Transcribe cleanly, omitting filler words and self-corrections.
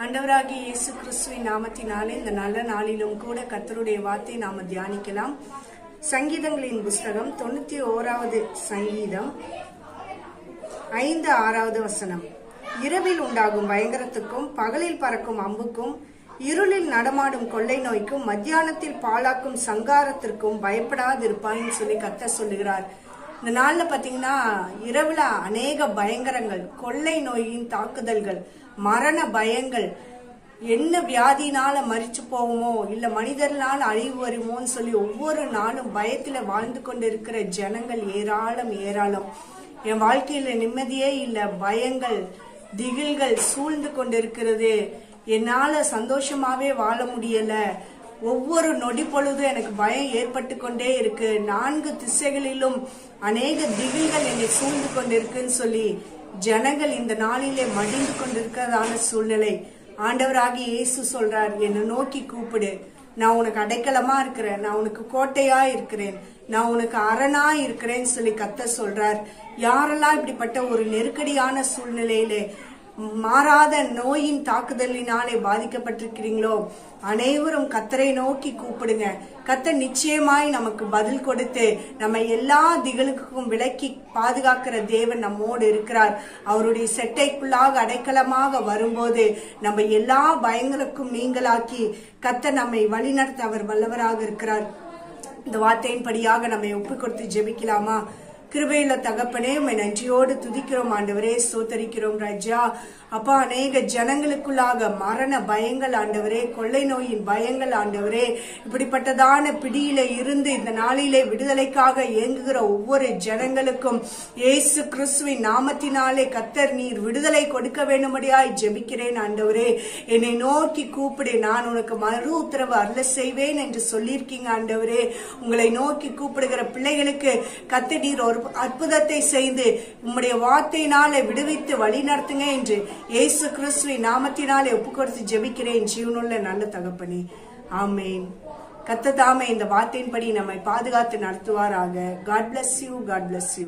ஆண்டவராகிய இயேசு கிறிஸ்துவின் நாமத்தினாலே இந்த நல்ல நாளிலும் கூட கர்த்தருடைய வார்த்தை நாம தியானிக்கலாம். சங்கீதங்களின் புஸ்தகம் 91வது சங்கீதம் 5-6வது வசனம். இரவில் உண்டாகும் பயங்கரத்துக்கும் பகலில் பறக்கும் அம்புக்கும் இருளில் நடமாடும் கொள்ளை நோய்க்கும் மத்தியானத்தில் பாழாக்கும் சங்காரத்திற்கும் பயப்படாதிருப்பாயின்னு சொல்லி கர்த்தர் சொல்லுகிறார். இந்த நாள்ல பாத்தீங்கன்னா இரவுல அநேக பயங்கரங்கள், கொள்ளை நோயின் தாக்குதல்கள், மரண பயங்கள், என்ன வியாதினால மறிச்சு போவோமோ இல்ல மனிதர்களால் அழிவு வருமோன்னு சொல்லி ஒவ்வொரு நாளும் பயத்துல வாழ்ந்து கொண்டிருக்கிற ஜனங்கள் ஏராளம். என் வாழ்க்கையில நிம்மதியே இல்ல, பயங்கள் திகில்கள் சூழ்ந்து கொண்டிருக்கிறது, என்னால சந்தோஷமாவே வாழ முடியல, ஒவ்வொரு நொடி பொழுதும் எனக்கு பயம் ஏற்பட்டு கொண்டே இருக்கு, 4 திசைகளிலும் அநேக திகில்கள் என்னை சூழ்ந்து கொண்டிருக்குன்னு சொல்லி ஜனங்கள் இந்த நாளிலே மடிந்து கொண்டிருக்கிறதான சூழ்நிலை. ஆண்டவராகி இயேசு சொல்றார், என்னை நோக்கி கூப்பிடு, நான் உனக்கு அடைக்கலமா இருக்கிறேன், நான் உனக்கு கோட்டையா இருக்கிறேன், நான் உனக்கு அரணா இருக்கிறேன்னு சொல்லி கர்த்தர் சொல்றார். யாரெல்லாம் இப்படிப்பட்ட ஒரு நெருக்கடியான சூழ்நிலையிலே மாறாத நோயின் தாக்குதலினாலே பாதிக்கப்பட்டிருக்கிறீங்களோ அனைவரும் கர்த்தரை நோக்கி கூப்பிடுங்க. கர்த்தர் நிச்சயமாய் நமக்கு பதில் கொடுத்து நம்ம எல்லா திகளுக்கும் விலக்கி பாதுகாக்கிற தேவன் நம்மோடு இருக்கிறார். அவருடைய செட்டைக்குள்ளாக அடைக்கலமாக வரும்போது நம்ம எல்லா பயங்களுக்கும் நீங்களாக்கி கர்த்தர் நம்மை வழிநடத்த அவர் வல்லவராக இருக்கிறார். இந்த வார்த்தையின்படியாக நம்மை ஒப்பு கொடுத்து ஜெபிக்கலாமா? கிருபையுள்ள தகப்பனே, உம்மை நன்றியோடு துதிக்கிறோம் ஆண்டவரே, ஸ்தோத்தரிக்கிறோம் ராஜா. அப்பா, அநேக ஜனங்களுக்குள்ளாக மரண பயங்கள் ஆண்டவரே, கொள்ளை நோயின் பயங்கள் ஆண்டவரே, இப்படிப்பட்டதான பிடியில இருந்து இந்த நாளிலே விடுதலைக்காக இயங்குகிற ஒவ்வொரு ஜனங்களுக்கும் இயேசு கிறிஸ்துவின் நாமத்தினாலே கர்த்தர் நீர் விடுதலை கொடுக்க வேண்டும்படியாய் ஜெபிக்கிறேன் ஆண்டவரே. என்னை நோக்கி கூப்பிடு, நான் உனக்கு மறு உத்தரவு அருள செய்வேன் என்று சொல்லியிருக்கீங்க ஆண்டவரே. உங்களை நோக்கி கூப்பிடுகிற பிள்ளைகளுக்கு கர்த்தர் நீர் ஒரு அற்புதத்தை செய்து உம்முடைய வார்த்தையினாலே விடுவித்து வழி நடத்துங்க என்று இயேசு கிறிஸ்துவின் நாமத்தினாலே ஒப்பு கொடுத்து ஜெபிக்கிறேன் ஜீவனுள்ள நல்ல தகப்பனே, ஆமேன். கர்த்தர் தாமே இந்த வார்த்தையின்படி நம்மை பாதுகாத்து நடத்துவாராக. God bless you.